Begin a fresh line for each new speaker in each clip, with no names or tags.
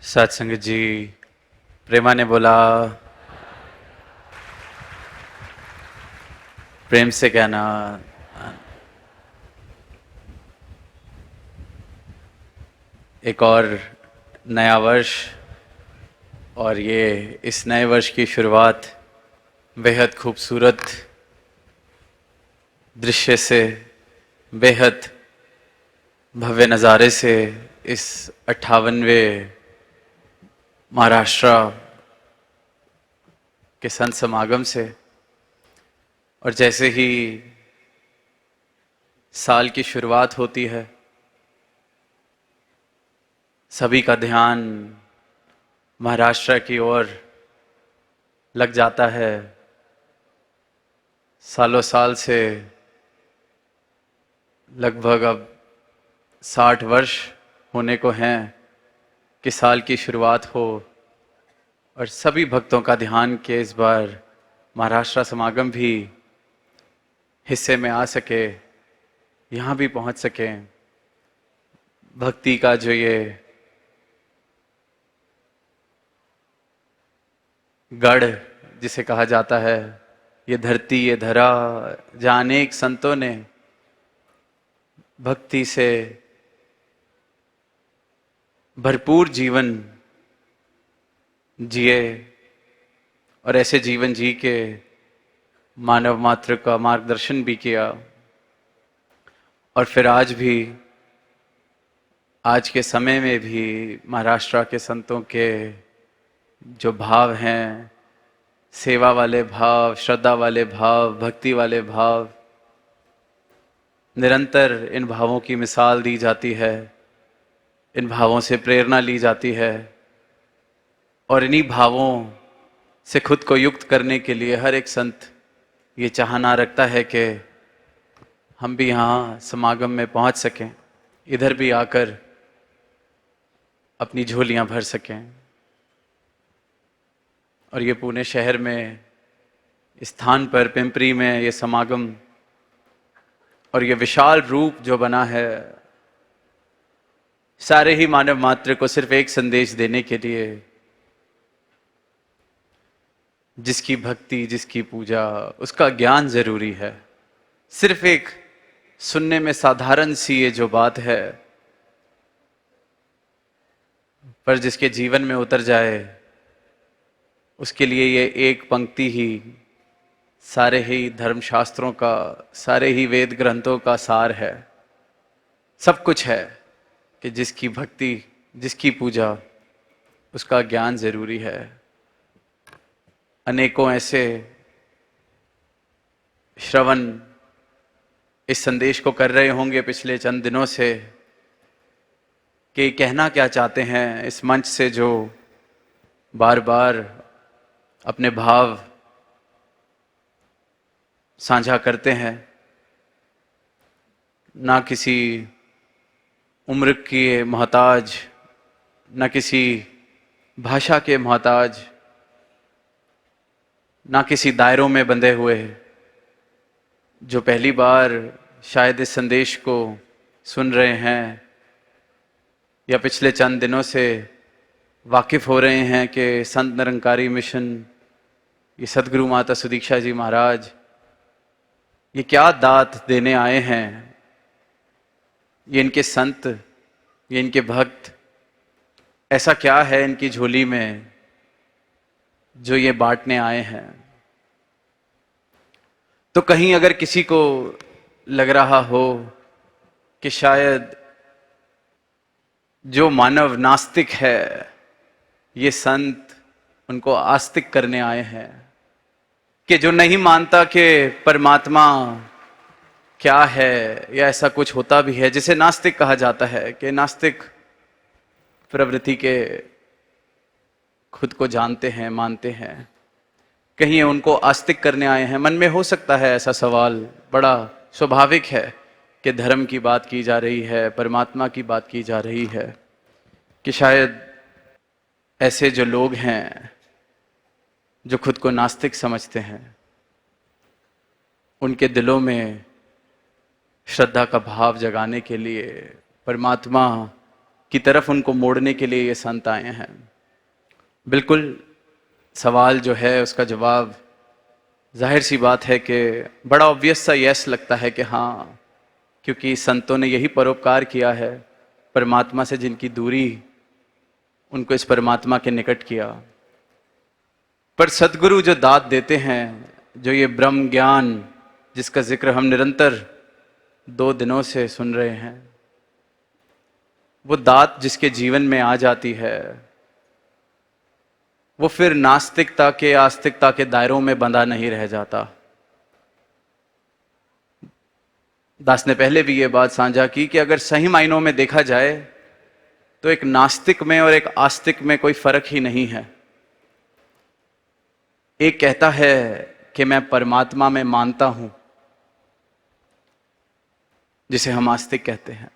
सत्संग जी, प्रेमा ने बोला, प्रेम से कहना। एक और नया वर्ष, और ये इस नए वर्ष की शुरुआत बेहद खूबसूरत दृश्य से, बेहद भव्य नज़ारे से, इस 58वें महाराष्ट्र के संत समागम से। और जैसे ही साल की शुरुआत होती है, सभी का ध्यान महाराष्ट्र की ओर लग जाता है। सालों साल से, लगभग अब 60 वर्ष होने को हैं कि साल की शुरुआत हो, और सभी भक्तों का ध्यान के इस बार महाराष्ट्र समागम भी हिस्से में आ सके, यहाँ भी पहुँच सके। भक्ति का जो ये गढ़ जिसे कहा जाता है, ये धरती, ये धरा, जहाँ अनेक संतों ने भक्ति से भरपूर जीवन जिए और ऐसे जीवन जी के मानव मात्र का मार्गदर्शन भी किया। और फिर आज भी, आज के समय में भी महाराष्ट्र के संतों के जो भाव हैं, सेवा वाले भाव, श्रद्धा वाले भाव, भक्ति वाले भाव, निरंतर इन भावों की मिसाल दी जाती है, इन भावों से प्रेरणा ली जाती है। और इन्हीं भावों से खुद को युक्त करने के लिए हर एक संत ये चाहना रखता है कि हम भी यहाँ समागम में पहुँच सकें, इधर भी आकर अपनी झोलियाँ भर सकें। और ये पुणे शहर में, स्थान पर पिंपरी में ये समागम और ये विशाल रूप जो बना है, सारे ही मानव मात्र को सिर्फ एक संदेश देने के लिए, जिसकी भक्ति, जिसकी पूजा, उसका ज्ञान जरूरी है। सिर्फ एक सुनने में साधारण सी ये जो बात है, पर जिसके जीवन में उतर जाए, उसके लिए ये एक पंक्ति ही सारे ही धर्मशास्त्रों का, सारे ही वेद ग्रंथों का सार है। सब कुछ है कि जिसकी भक्ति, जिसकी पूजा, उसका ज्ञान जरूरी है। अनेकों ऐसे श्रवण इस संदेश को कर रहे होंगे पिछले चंद दिनों से कि कहना क्या चाहते हैं इस मंच से, जो बार बार अपने भाव साझा करते हैं। ना किसी उम्र के मोहताज, ना किसी भाषा के मोहताज, ना किसी दायरों में बंधे हुए, जो पहली बार शायद इस संदेश को सुन रहे हैं या पिछले चंद दिनों से वाकिफ हो रहे हैं कि संत निरंकारी मिशन, ये सदगुरु माता सुदीक्षा जी महाराज ये क्या दात देने आए हैं, ये इनके संत, ये इनके भक्त, ऐसा क्या है इनकी झोली में जो ये बांटने आए हैं। तो कहीं अगर किसी को लग रहा हो कि शायद जो मानव नास्तिक है, ये संत उनको आस्तिक करने आए हैं, कि जो नहीं मानता कि परमात्मा क्या है या ऐसा कुछ होता भी है, जिसे नास्तिक कहा जाता है, कि नास्तिक प्रवृत्ति के खुद को जानते हैं, मानते हैं, कहीं ये उनको आस्तिक करने आए हैं। मन में हो सकता है ऐसा सवाल, बड़ा स्वाभाविक है कि धर्म की बात की जा रही है, परमात्मा की बात की जा रही है, कि शायद ऐसे जो लोग हैं जो खुद को नास्तिक समझते हैं, उनके दिलों में श्रद्धा का भाव जगाने के लिए, परमात्मा की तरफ उनको मोड़ने के लिए ये संत आए हैं। बिल्कुल सवाल जो है उसका जवाब जाहिर सी बात है कि बड़ा ऑब्वियस सा यस लगता है कि हाँ, क्योंकि संतों ने यही परोपकार किया है, परमात्मा से जिनकी दूरी उनको इस परमात्मा के निकट किया। पर सदगुरु जो दात देते हैं, जो ये ब्रह्म ज्ञान जिसका जिक्र हम निरंतर 2 दिनों से सुन रहे हैं, वो दात जिसके जीवन में आ जाती है, वो फिर नास्तिकता के आस्तिकता के दायरों में बंधा नहीं रह जाता। दास ने पहले भी ये बात साझा की कि अगर सही मायनों में देखा जाए तो एक नास्तिक में और एक आस्तिक में कोई फर्क ही नहीं है। एक कहता है कि मैं परमात्मा में मानता हूं, जिसे हम आस्तिक कहते हैं।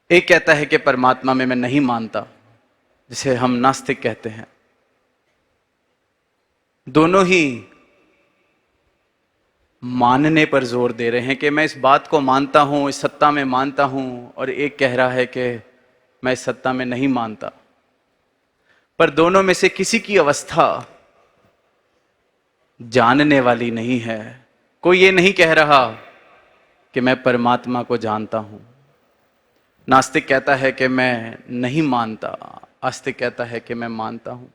एक कहता है कि परमात्मा में मैं नहीं मानता, जिसे हम नास्तिक कहते हैं। दोनों ही मानने पर जोर दे रहे हैं कि मैं इस बात को मानता हूं, इस सत्ता में मानता हूं, और एक कह रहा है कि मैं इस सत्ता में नहीं मानता। पर दोनों में से किसी की अवस्था जानने वाली नहीं है। कोई ये नहीं कह रहा कि मैं परमात्मा को जानता हूं। नास्तिक कहता है कि मैं नहीं मानता, आस्तिक कहता है कि मैं मानता हूं।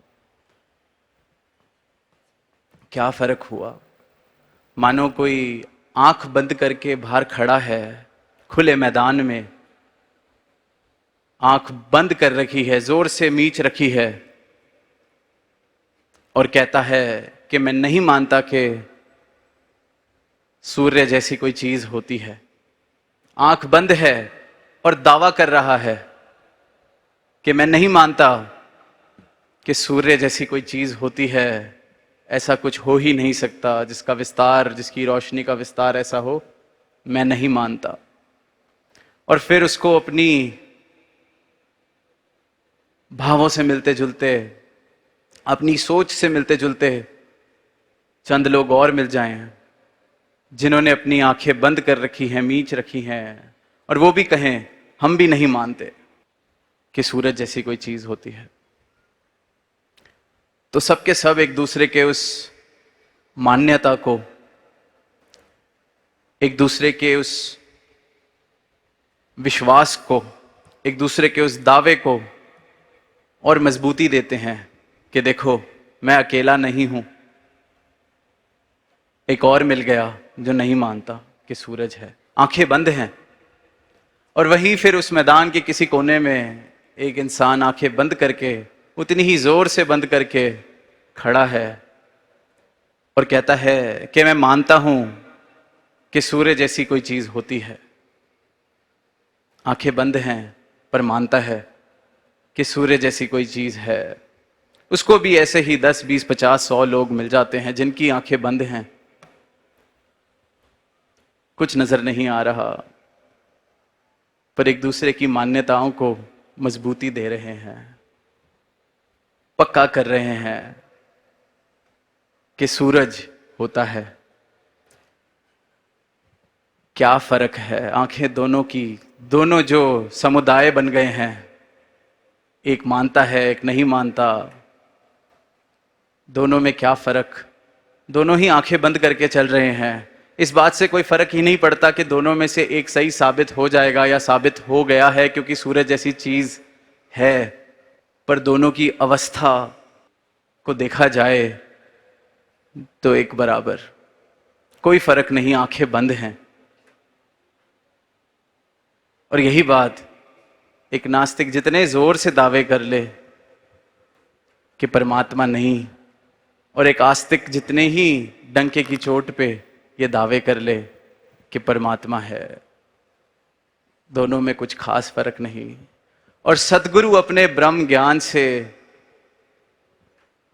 क्या फर्क हुआ? मानो कोई आंख बंद करके बाहर खड़ा है खुले मैदान में, आंख बंद कर रखी है, जोर से मीच रखी है, और कहता है कि मैं नहीं मानता कि सूर्य जैसी कोई चीज होती है। आंख बंद है और दावा कर रहा है कि मैं नहीं मानता कि सूर्य जैसी कोई चीज होती है। ऐसा कुछ हो ही नहीं सकता जिसका विस्तार, जिसकी रोशनी का विस्तार ऐसा हो। मैं नहीं मानता। और फिर उसको अपनी भावों से मिलते जुलते, अपनी सोच से मिलते जुलते चंद लोग और मिल जाएं जिन्होंने अपनी आंखें बंद कर रखी हैं, मीच रखी हैं, और वो भी कहें हम भी नहीं मानते कि सूरज जैसी कोई चीज होती है। तो सबके सब एक दूसरे के उस मान्यता को, एक दूसरे के उस विश्वास को, एक दूसरे के उस दावे को और मजबूती देते हैं कि देखो मैं अकेला नहीं हूं, एक और मिल गया जो नहीं मानता कि सूरज है। आंखें बंद हैं, और वहीं फिर उस मैदान के किसी कोने में एक इंसान आंखें बंद करके, उतनी ही जोर से बंद करके खड़ा है और कहता है कि मैं मानता हूं कि सूर्य जैसी कोई चीज होती है। आंखें बंद हैं पर मानता है कि सूर्य जैसी कोई चीज है। उसको भी ऐसे ही 10, 20, 50, 100 लोग मिल जाते हैं जिनकी आंखें बंद हैं, कुछ नजर नहीं आ रहा, पर एक दूसरे की मान्यताओं को मजबूती दे रहे हैं, पक्का कर रहे हैं कि सूरज होता है। क्या फर्क है आंखें दोनों की, दोनों जो समुदाय बन गए हैं, एक मानता है एक नहीं मानता, दोनों में क्या फर्क? दोनों ही आंखें बंद करके चल रहे हैं। इस बात से कोई फर्क ही नहीं पड़ता कि दोनों में से एक सही साबित हो जाएगा या साबित हो गया है, क्योंकि सूरज जैसी चीज है। पर दोनों की अवस्था को देखा जाए तो एक बराबर, कोई फर्क नहीं, आंखें बंद हैं। और यही बात एक नास्तिक जितने जोर से दावे कर ले कि परमात्मा नहीं, और एक आस्तिक जितने ही डंके की चोट पे ये दावे कर ले कि परमात्मा है, दोनों में कुछ खास फर्क नहीं। और सदगुरु अपने ब्रह्म ज्ञान से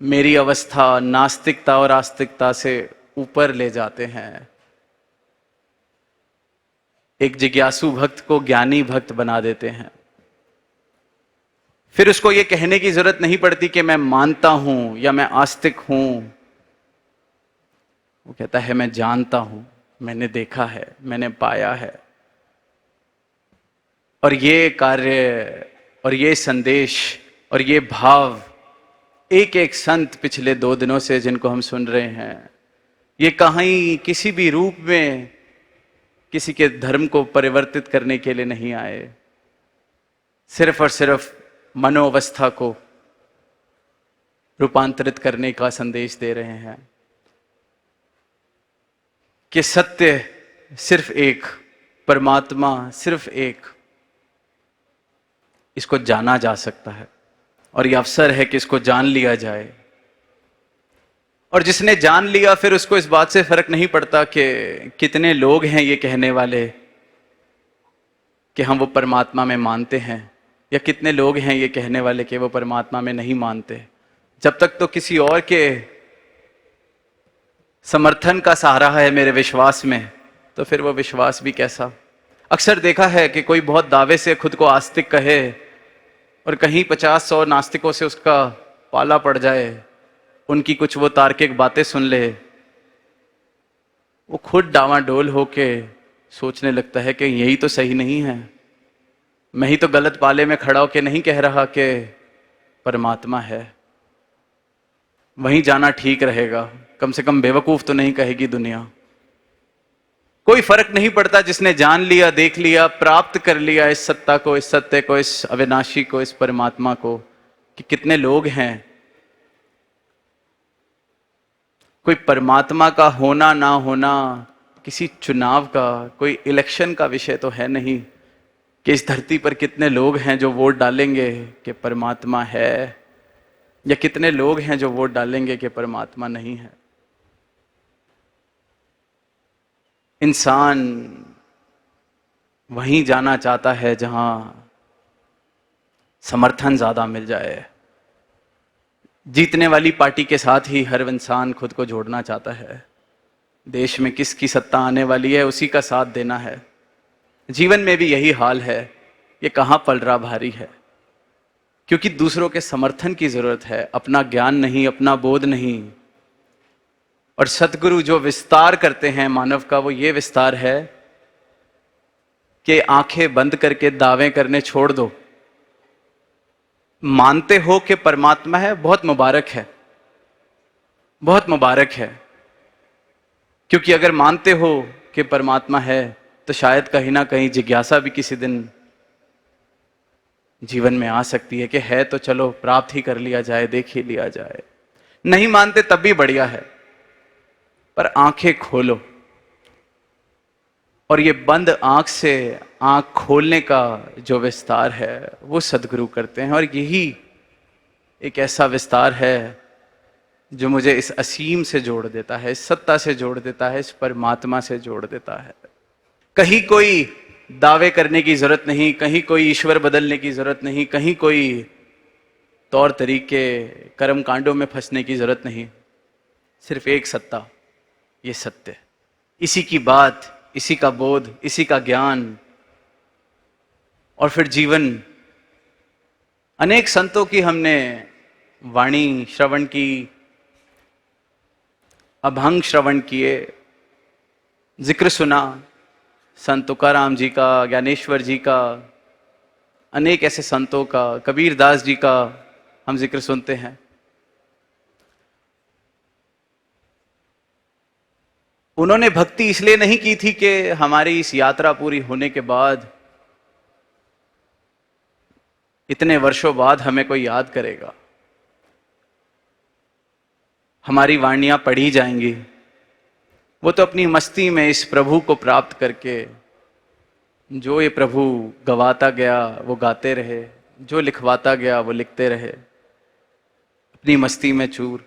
मेरी अवस्था नास्तिकता और आस्तिकता से ऊपर ले जाते हैं। एक जिज्ञासु भक्त को ज्ञानी भक्त बना देते हैं। फिर उसको ये कहने की जरूरत नहीं पड़ती कि मैं मानता हूं या मैं आस्तिक हूं। वो कहता है मैं जानता हूं, मैंने देखा है, मैंने पाया है। और ये कार्य और ये संदेश और ये भाव एक एक संत पिछले 2 दिनों से जिनको हम सुन रहे हैं, ये कहीं किसी भी रूप में किसी के धर्म को परिवर्तित करने के लिए नहीं आए, सिर्फ और सिर्फ मनोअवस्था को रूपांतरित करने का संदेश दे रहे हैं कि सत्य सिर्फ एक, परमात्मा सिर्फ एक, इसको जाना जा सकता है और यह अवसर है कि इसको जान लिया जाए। और जिसने जान लिया फिर उसको इस बात से फर्क नहीं पड़ता कि कितने लोग हैं ये कहने वाले कि हम वो परमात्मा में मानते हैं, या कितने लोग हैं ये कहने वाले कि वो परमात्मा में नहीं मानते। जब तक तो किसी और के समर्थन का सहारा है मेरे विश्वास में, तो फिर वो विश्वास भी कैसा। अक्सर देखा है कि कोई बहुत दावे से खुद को आस्तिक कहे और कहीं 50-100 नास्तिकों से उसका पाला पड़ जाए, उनकी कुछ वो तार्किक बातें सुन ले, वो खुद डावाडोल होके सोचने लगता है कि यही तो सही नहीं है, मैं ही तो गलत पाले में खड़ा होके नहीं कह रहा कि परमात्मा है, वहीं जाना ठीक रहेगा, कम से कम बेवकूफ तो नहीं कहेगी दुनिया। कोई फर्क नहीं पड़ता, जिसने जान लिया, देख लिया, प्राप्त कर लिया इस सत्ता को, इस सत्य को, इस अविनाशी को, इस परमात्मा को, कि कितने लोग हैं। कोई परमात्मा का होना ना होना किसी चुनाव का, कोई इलेक्शन का विषय तो है नहीं कि इस धरती पर कितने लोग हैं जो वोट डालेंगे कि परमात्मा है, या कितने लोग हैं जो वोट डालेंगे कि परमात्मा नहीं है। इंसान वहीं जाना चाहता है जहां समर्थन ज्यादा मिल जाए। जीतने वाली पार्टी के साथ ही हर इंसान खुद को जोड़ना चाहता है। देश में किसकी सत्ता आने वाली है उसी का साथ देना है। जीवन में भी यही हाल है। ये कहां पलड़ा भारी है, क्योंकि दूसरों के समर्थन की जरूरत है, अपना ज्ञान नहीं, अपना बोध नहीं। और सतगुरु जो विस्तार करते हैं मानव का, वो ये विस्तार है कि आंखें बंद करके दावे करने छोड़ दो। मानते हो कि परमात्मा है, बहुत मुबारक है, बहुत मुबारक है। क्योंकि अगर मानते हो कि परमात्मा है तो शायद कहीं ना कहीं जिज्ञासा भी किसी दिन जीवन में आ सकती है कि है तो चलो प्राप्त ही कर लिया जाए, देख ही लिया जाए। नहीं मानते तब भी बढ़िया है, पर आंखें खोलो। और ये बंद आंख से आंख खोलने का जो विस्तार है वो सदगुरु करते हैं। और यही एक ऐसा विस्तार है जो मुझे इस असीम से जोड़ देता है, इस सत्ता से जोड़ देता है, इस परमात्मा से जोड़ देता है। कहीं कोई दावे करने की जरूरत नहीं, कहीं कोई ईश्वर बदलने की जरूरत नहीं, कहीं कोई तौर तरीके कर्म कांडों में फंसने की जरूरत नहीं। सिर्फ एक सत्ता, ये सत्य, इसी की बात, इसी का बोध, इसी का ज्ञान। और फिर जीवन। अनेक संतों की हमने वाणी श्रवण की, अभंग श्रवण किए, जिक्र सुना, संत तुकाराम जी का, ज्ञानेश्वर जी का, अनेक ऐसे संतों का, कबीरदास जी का हम जिक्र सुनते हैं। उन्होंने भक्ति इसलिए नहीं की थी कि हमारी इस यात्रा पूरी होने के बाद, इतने वर्षों बाद हमें कोई याद करेगा, हमारी वाणियां पढ़ी जाएंगी। वो तो अपनी मस्ती में इस प्रभु को प्राप्त करके, जो ये प्रभु गवाता गया वो गाते रहे, जो लिखवाता गया वो लिखते रहे, अपनी मस्ती में चूर।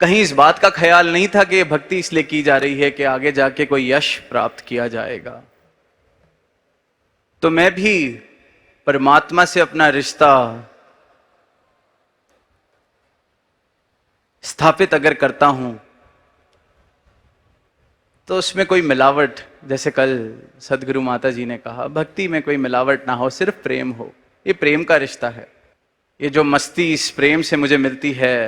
कहीं इस बात का ख्याल नहीं था कि भक्ति इसलिए की जा रही है कि आगे जाके कोई यश प्राप्त किया जाएगा। तो मैं भी परमात्मा से अपना रिश्ता स्थापित अगर करता हूं तो उसमें कोई मिलावट, जैसे कल सदगुरु माता जी ने कहा, भक्ति में कोई मिलावट ना हो, सिर्फ प्रेम हो। ये प्रेम का रिश्ता है। ये जो मस्ती इस प्रेम से मुझे मिलती है,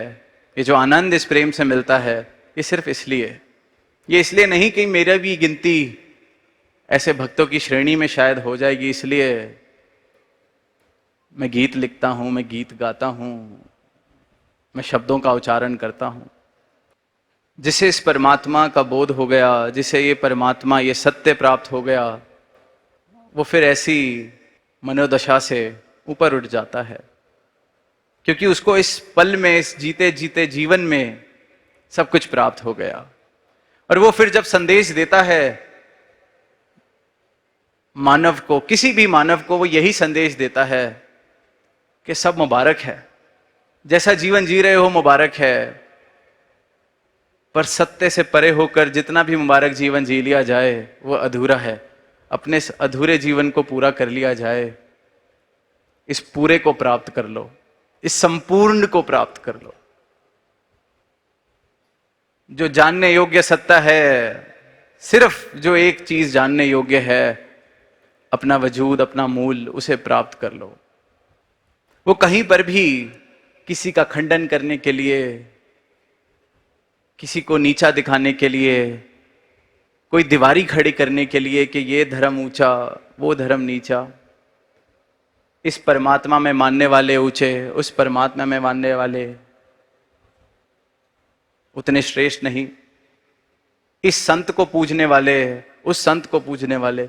ये जो आनंद इस प्रेम से मिलता है, ये सिर्फ इसलिए, ये इसलिए नहीं कि मेरा भी गिनती ऐसे भक्तों की श्रेणी में शायद हो जाएगी, इसलिए मैं गीत लिखता हूँ, मैं गीत गाता हूँ, मैं शब्दों का उच्चारण करता हूँ। जिसे इस परमात्मा का बोध हो गया, जिसे ये परमात्मा, ये सत्य प्राप्त हो गया, वो फिर ऐसी मनोदशा से ऊपर उठ जाता है, क्योंकि उसको इस पल में, इस जीते जीते जीवन में सब कुछ प्राप्त हो गया। और वो फिर जब संदेश देता है मानव को, किसी भी मानव को, वो यही संदेश देता है कि सब मुबारक है, जैसा जीवन जी रहे हो मुबारक है, पर सत्य से परे होकर जितना भी मुबारक जीवन जी लिया जाए वो अधूरा है। अपने इस अधूरे जीवन को पूरा कर लिया जाए, इस पूरे को प्राप्त कर लो, इस संपूर्ण को प्राप्त कर लो। जो जानने योग्य सत्ता है, सिर्फ जो एक चीज जानने योग्य है, अपना वजूद, अपना मूल, उसे प्राप्त कर लो। वो कहीं पर भी किसी का खंडन करने के लिए, किसी को नीचा दिखाने के लिए, कोई दीवारी खड़ी करने के लिए कि ये धर्म ऊंचा, वो धर्म नीचा, इस परमात्मा में मानने वाले ऊंचे, उस परमात्मा में मानने वाले उतने श्रेष्ठ नहीं, इस संत को पूजने वाले, उस संत को पूजने वाले।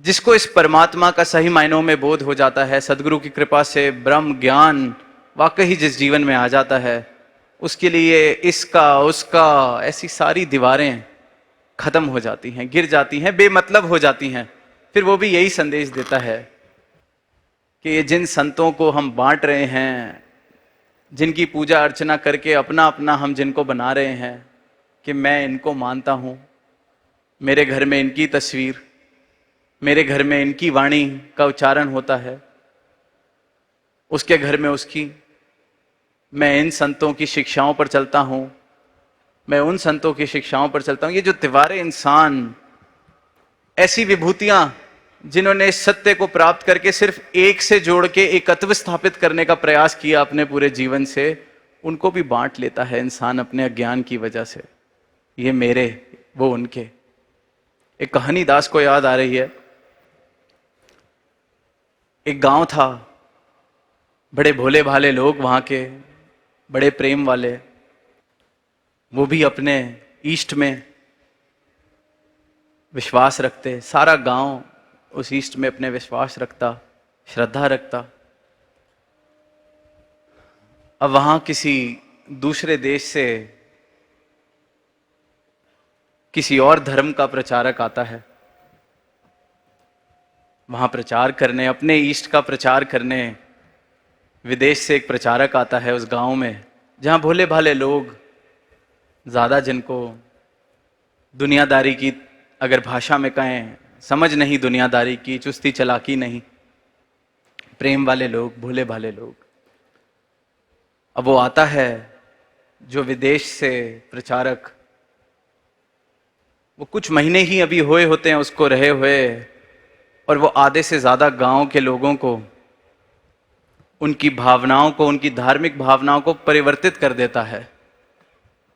जिसको इस परमात्मा का सही मायनों में बोध हो जाता है, सदगुरु की कृपा से ब्रह्म ज्ञान वाकई जिस जीवन में आ जाता है, उसके लिए इसका उसका ऐसी सारी दीवारें खत्म हो जाती हैं, गिर जाती हैं, बेमतलब हो जाती हैं। फिर वो भी यही संदेश देता है कि ये जिन संतों को हम बांट रहे हैं, जिनकी पूजा अर्चना करके अपना अपना हम जिनको बना रहे हैं कि मैं इनको मानता हूं, मेरे घर में इनकी तस्वीर, मेरे घर में इनकी वाणी का उच्चारण होता है, उसके घर में उसकी, मैं इन संतों की शिक्षाओं पर चलता हूं, मैं उन संतों की शिक्षाओं पर चलता हूं। ये जो तिवारे इंसान, ऐसी विभूतियां जिन्होंने इस सत्य को प्राप्त करके सिर्फ एक से जोड़ के एकत्व स्थापित करने का प्रयास किया अपने पूरे जीवन से, उनको भी बांट लेता है इंसान अपने अज्ञान की वजह से। ये मेरे, वो उनके। एक कहानी दास को याद आ रही है। एक गांव था, बड़े भोले भाले लोग वहां के, बड़े प्रेम वाले। वो भी अपने ईष्ट में विश्वास रखते, सारा गांव उस ईष्ट में अपने विश्वास रखता, श्रद्धा रखता। अब वहां किसी दूसरे देश से किसी और धर्म का प्रचारक आता है, वहां प्रचार करने, अपने ईष्ट का प्रचार करने विदेश से एक प्रचारक आता है उस गांव में, जहां भोले भाले लोग, ज्यादा जिनको दुनियादारी की, अगर भाषा में कहें, समझ नहीं दुनियादारी की, चुस्ती चालाकी नहीं, प्रेम वाले लोग, भोले भाले लोग। अब वो आता है जो विदेश से प्रचारक, वो कुछ महीने ही अभी हुए होते हैं उसको रहे हुए, और वो आधे से ज्यादा गांव के लोगों को, उनकी भावनाओं को, उनकी धार्मिक भावनाओं को परिवर्तित कर देता है।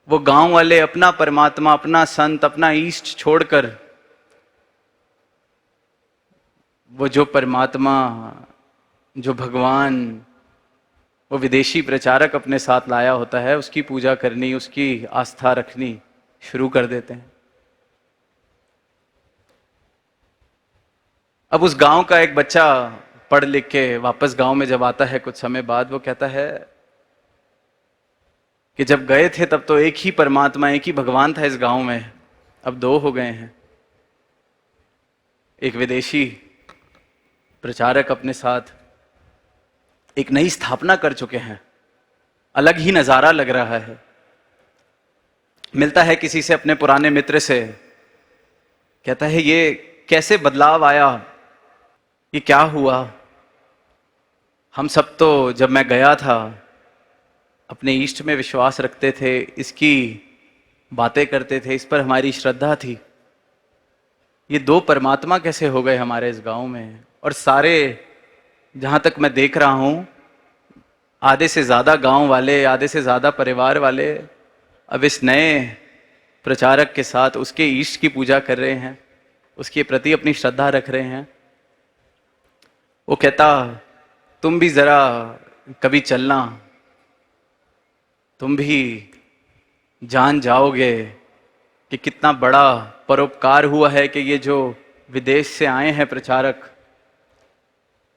वो गांव वाले अपना परमात्मा, अपना संत, अपना ईष्ट छोड़कर वो जो परमात्मा, जो भगवान वो विदेशी प्रचारक अपने साथ लाया होता है, उसकी पूजा करनी, उसकी आस्था रखनी शुरू कर देते हैं। अब उस गांव का एक बच्चा पढ़ लिख के वापस गांव में जब आता है कुछ समय बाद, वो कहता है कि जब गए थे तब तो एक ही परमात्मा, एक ही भगवान था इस गांव में, अब दो हो गए हैं। एक विदेशी प्रचारक अपने साथ एक नई स्थापना कर चुके हैं, अलग ही नजारा लग रहा है। मिलता है किसी से, अपने पुराने मित्र से, कहता है ये कैसे बदलाव आया, ये क्या हुआ? हम सब तो जब मैं गया था अपने ईष्ट में विश्वास रखते थे, इसकी बातें करते थे, इस पर हमारी श्रद्धा थी। ये दो परमात्मा कैसे हो गए हमारे इस गांव में? और सारे, जहां तक मैं देख रहा हूं, आधे से ज्यादा गांव वाले, आधे से ज्यादा परिवार वाले अब इस नए प्रचारक के साथ उसके ईष्ट की पूजा कर रहे हैं, उसके प्रति अपनी श्रद्धा रख रहे हैं। वो कहता तुम भी जरा कभी चलना, तुम भी जान जाओगे कि कितना बड़ा परोपकार हुआ है कि ये जो विदेश से आए हैं प्रचारक,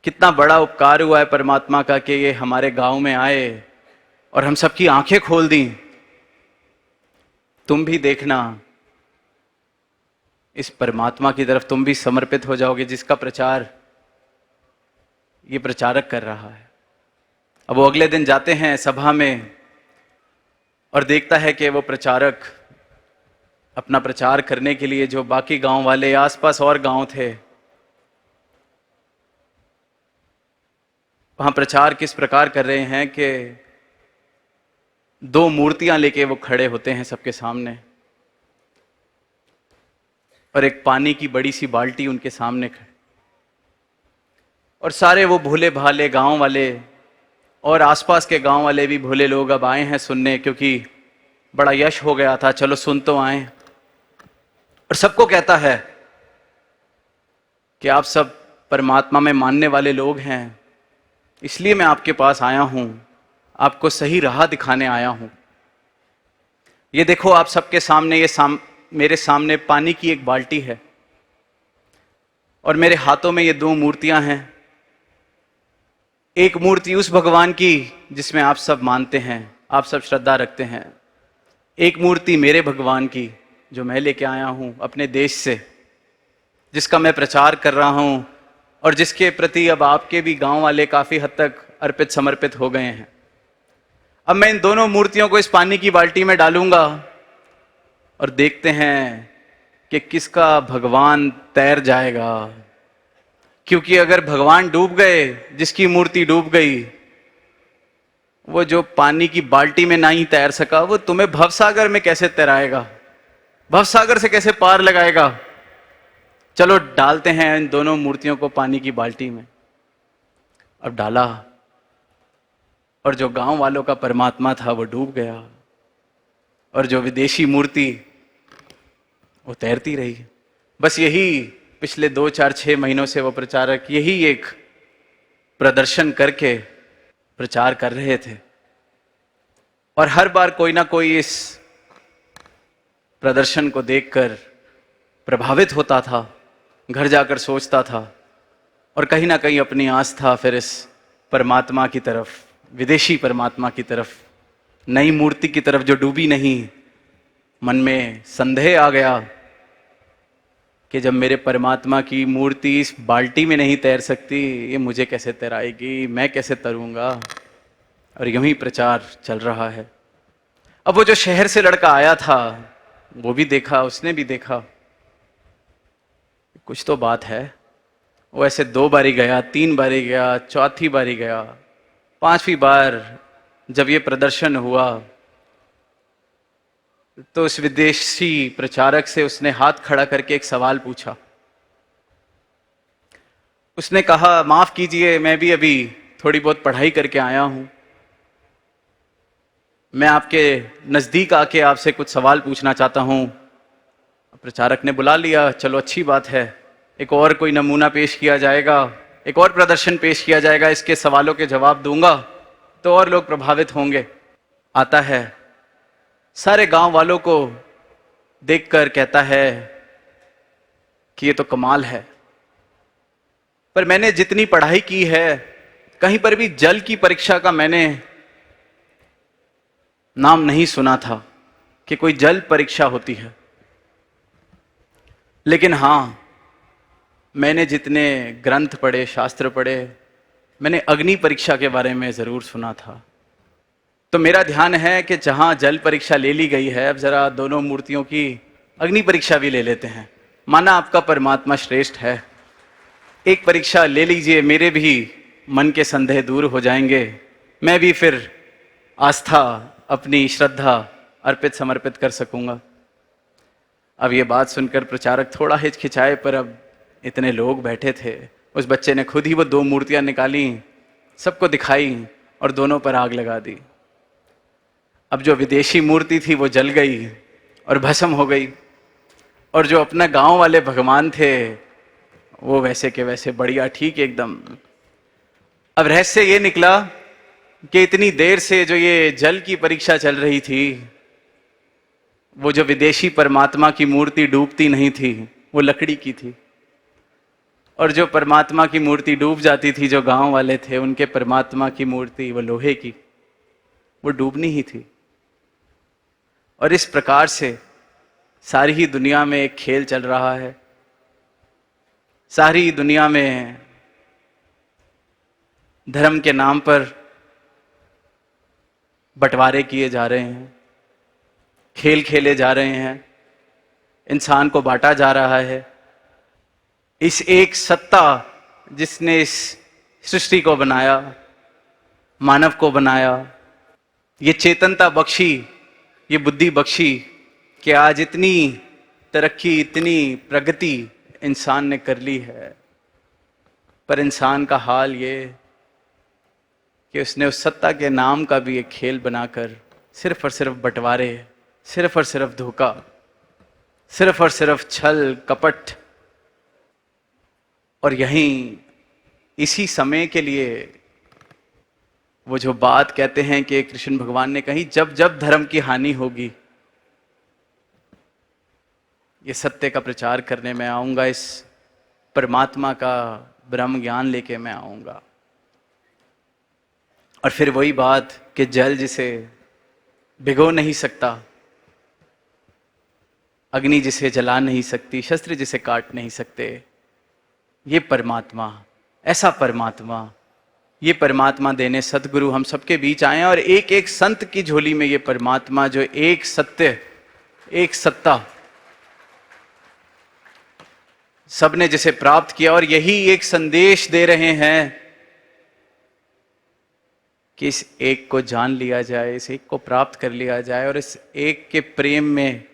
कितना बड़ा उपकार हुआ है परमात्मा का कि ये हमारे गांव में आए और हम सबकी आंखें खोल दी। तुम भी देखना, इस परमात्मा की तरफ तुम भी समर्पित हो जाओगे जिसका प्रचार ये प्रचारक कर रहा है। अब वो अगले दिन जाते हैं सभा में और देखता है कि वो प्रचारक अपना प्रचार करने के लिए जो बाकी गांव वाले, आसपास और गांव थे, वहां प्रचार किस प्रकार कर रहे हैं कि दो मूर्तियां लेके वो खड़े होते हैं सबके सामने और एक पानी की बड़ी सी बाल्टी उनके सामने खड़ी, और सारे वो भोले भाले गांव वाले और आसपास के गांव वाले भी भोले लोग अब आए हैं सुनने, क्योंकि बड़ा यश हो गया था, चलो सुन तो आए। और सबको कहता है कि आप सब परमात्मा में मानने वाले लोग हैं, इसलिए मैं आपके पास आया हूं, आपको सही राह दिखाने आया हूं। ये देखो आप सबके सामने, मेरे सामने पानी की एक बाल्टी है और मेरे हाथों में ये दो मूर्तियां हैं। एक मूर्ति उस भगवान की जिसमें आप सब मानते हैं, आप सब श्रद्धा रखते हैं। एक मूर्ति मेरे भगवान की जो मैं लेके आया हूं अपने देश से, जिसका मैं प्रचार कर रहा हूं और जिसके प्रति अब आपके भी गांव वाले काफी हद तक अर्पित समर्पित हो गए हैं। अब मैं इन दोनों मूर्तियों को इस पानी की बाल्टी में डालूंगा और देखते हैं कि किसका भगवान तैर जाएगा। क्योंकि अगर भगवान डूब गए, जिसकी मूर्ति डूब गई, वो जो पानी की बाल्टी में नहीं तैर सका, वो तुम्हें भवसागर में कैसे तैराएगा, भवसागर से कैसे पार लगाएगा। चलो डालते हैं इन दोनों मूर्तियों को पानी की बाल्टी में। अब डाला और जो गांव वालों का परमात्मा था वो डूब गया और जो विदेशी मूर्ति वो तैरती रही। बस यही पिछले 2, 4, 6 महीनों से वो प्रचारक यही एक प्रदर्शन करके प्रचार कर रहे थे और हर बार कोई ना कोई इस प्रदर्शन को देखकर प्रभावित होता था, घर जाकर सोचता था और कहीं ना कहीं अपनी आस्था फिर इस परमात्मा की तरफ, विदेशी परमात्मा की तरफ, नई मूर्ति की तरफ जो डूबी नहीं, मन में संदेह आ गया कि जब मेरे परमात्मा की मूर्ति इस बाल्टी में नहीं तैर सकती, ये मुझे कैसे तैराएगी, मैं कैसे तैरूंगा। और यूं ही प्रचार चल रहा है। अब वो जो शहर से लड़का आया था वो भी देखा, उसने भी देखा कुछ तो बात है। वो ऐसे 2 बारी गया, 3 बारी गया, चौथी बारी गया, 5वीं बार जब ये प्रदर्शन हुआ तो उस विदेशी प्रचारक से उसने हाथ खड़ा करके एक सवाल पूछा। उसने कहा, माफ कीजिए, मैं भी अभी थोड़ी बहुत पढ़ाई करके आया हूं, मैं आपके नजदीक आके आपसे कुछ सवाल पूछना चाहता हूं। प्रचारक ने बुला लिया, चलो अच्छी बात है, एक और कोई नमूना पेश किया जाएगा, एक और प्रदर्शन पेश किया जाएगा, इसके सवालों के जवाब दूंगा तो और लोग प्रभावित होंगे। आता है, सारे गांव वालों को देखकर कहता है कि ये तो कमाल है, पर मैंने जितनी पढ़ाई की है कहीं पर भी जल की परीक्षा का मैंने नाम नहीं सुना था कि कोई जल परीक्षा होती है। लेकिन हां, मैंने जितने ग्रंथ पढ़े, शास्त्र पढ़े, मैंने अग्नि परीक्षा के बारे में जरूर सुना था। तो मेरा ध्यान है कि जहां जल परीक्षा ले ली गई है, अब जरा दोनों मूर्तियों की अग्नि परीक्षा भी ले लेते हैं। माना आपका परमात्मा श्रेष्ठ है, एक परीक्षा ले लीजिए, मेरे भी मन के संदेह दूर हो जाएंगे, मैं भी फिर आस्था, अपनी श्रद्धा अर्पित समर्पित कर सकूंगा। अब ये बात सुनकर प्रचारक थोड़ा हिचकिचाए, पर अब इतने लोग बैठे थे, उस बच्चे ने खुद ही वो 2 मूर्तियां निकाली, सबको दिखाई और दोनों पर आग लगा दी। अब जो विदेशी मूर्ति थी वो जल गई और भस्म हो गई, और जो अपना गांव वाले भगवान थे वो वैसे के वैसे बढ़िया ठीक एकदम अब रहस्य ये निकला कि इतनी देर से जो ये जल की परीक्षा चल रही थी, वो जो विदेशी परमात्मा की मूर्ति डूबती नहीं थी, वो लकड़ी की थी। और जो परमात्मा की मूर्ति डूब जाती थी, जो गांव वाले थे उनके परमात्मा की मूर्ति वो लोहे की, वो डूबनी ही थी। और इस प्रकार से सारी ही दुनिया में एक खेल चल रहा है। सारी दुनिया में धर्म के नाम पर बंटवारे किए जा रहे हैं, खेल खेले जा रहे हैं, इंसान को बांटा जा रहा है। इस एक सत्ता जिसने इस सृष्टि को बनाया, मानव को बनाया, ये चेतनता बख्शी, ये बुद्धि बख्शी कि आज इतनी तरक्की, इतनी प्रगति इंसान ने कर ली है। पर इंसान का हाल ये कि उसने उस सत्ता के नाम का भी एक खेल बनाकर सिर्फ और सिर्फ बंटवारे, सिर्फ और सिर्फ धोखा, सिर्फ और सिर्फ छल कपट। और यहीं इसी समय के लिए वो जो बात कहते हैं कि कृष्ण भगवान ने कही, जब जब धर्म की हानि होगी, ये सत्य का प्रचार करने में आऊंगा, इस परमात्मा का ब्रह्म ज्ञान लेके मैं आऊंगा। और फिर वही बात कि जल जिसे भिगो नहीं सकता, अग्नि जिसे जला नहीं सकती, शस्त्र जिसे काट नहीं सकते, ये परमात्मा, ऐसा परमात्मा, ये परमात्मा देने सतगुरु हम सबके बीच आए हैं। और एक एक संत की झोली में ये परमात्मा, जो एक सत्य, एक सत्ता, सबने जिसे प्राप्त किया, और यही एक संदेश दे रहे हैं कि इस एक को जान लिया जाए, इस एक को प्राप्त कर लिया जाए, और इस एक के प्रेम में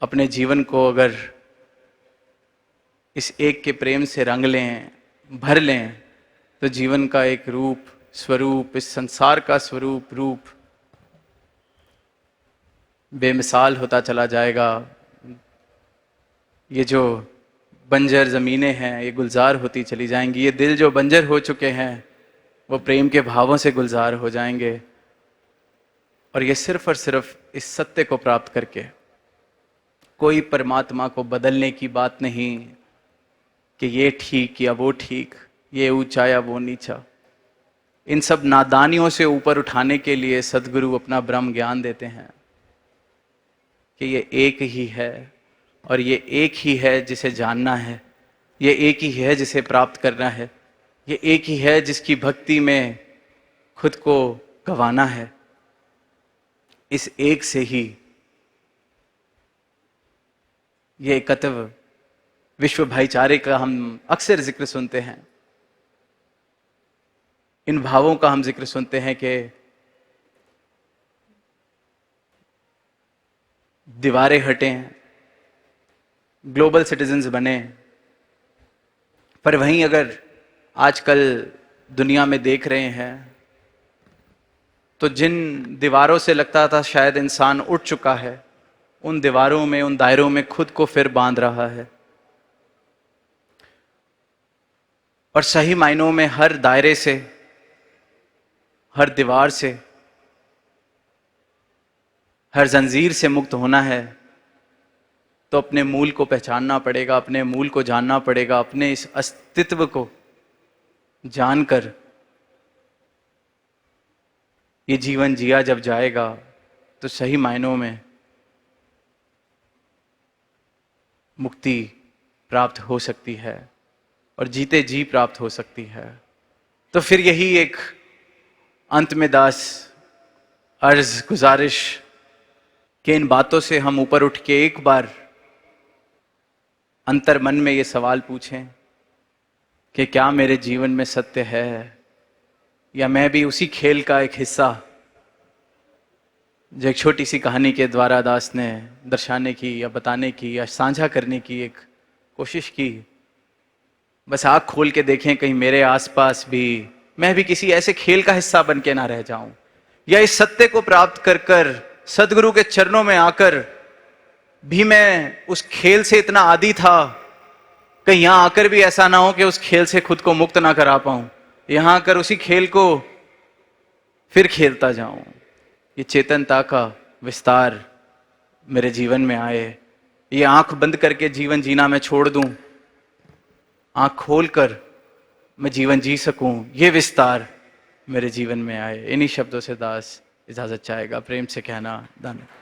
अपने जीवन को अगर इस एक के प्रेम से रंग लें, भर लें, तो जीवन का एक रूप, स्वरूप, इस संसार का स्वरूप, रूप बेमिसाल होता चला जाएगा। ये जो बंजर ज़मीनें हैं, ये गुलजार होती चली जाएंगी। ये दिल जो बंजर हो चुके हैं, वो प्रेम के भावों से गुलजार हो जाएंगे। और ये सिर्फ और सिर्फ इस सत्य को प्राप्त करके, कोई परमात्मा को बदलने की बात नहीं कि ये ठीक या वो ठीक, ये ऊंचा या वो नीचा, इन सब नादानियों से ऊपर उठाने के लिए सदगुरु अपना ब्रह्म ज्ञान देते हैं कि ये एक ही है, और ये एक ही है जिसे जानना है, ये एक ही है जिसे प्राप्त करना है, ये एक ही है जिसकी भक्ति में खुद को गंवाना है। इस एक से ही ये एकत्व विश्व भाईचारे का हम अक्सर जिक्र सुनते हैं। इन भावों का हम जिक्र सुनते हैं कि दीवारें हटें, ग्लोबल सिटीजन्स बने। पर वहीं अगर आजकल दुनिया में देख रहे हैं, तो जिन दीवारों से लगता था शायद इंसान उठ चुका है, उन दीवारों में, उन दायरों में खुद को फिर बांध रहा है। और सही मायनों में हर दायरे से, हर दीवार से, हर जंजीर से मुक्त होना है तो अपने मूल को पहचानना पड़ेगा, अपने मूल को जानना पड़ेगा। अपने इस अस्तित्व को जानकर ये जीवन जिया जब जाएगा तो सही मायनों में मुक्ति प्राप्त हो सकती है और जीते जी प्राप्त हो सकती है। तो फिर यही एक अंत में दास अर्ज, गुजारिश कि इन बातों से हम ऊपर उठ के एक बार अंतर मन में ये सवाल पूछें कि क्या मेरे जीवन में सत्य है, या मैं भी उसी खेल का एक हिस्सा, जो एक छोटी सी कहानी के द्वारा दास ने दर्शाने की या बताने की या साझा करने की एक कोशिश की। बस आँख खोल के देखें, कहीं मेरे आसपास भी मैं भी किसी ऐसे खेल का हिस्सा बन के ना रह जाऊं, या इस सत्य को प्राप्त कर कर सदगुरु के चरणों में आकर भी मैं उस खेल से इतना आदी था, कहीं यहां आकर भी ऐसा ना हो कि उस खेल से खुद को मुक्त ना करा पाऊं। यहां आकर उसी खेल को फिर खेलता जाऊं। ये चेतनता का विस्तार मेरे जीवन में आए। ये आंख बंद करके जीवन जीना मैं छोड़ दूं, आंख खोलकर मैं जीवन जी सकूं, ये विस्तार मेरे जीवन में आए। इन्हीं शब्दों से दास इजाजत चाहेगा। प्रेम से कहना धन्यवाद।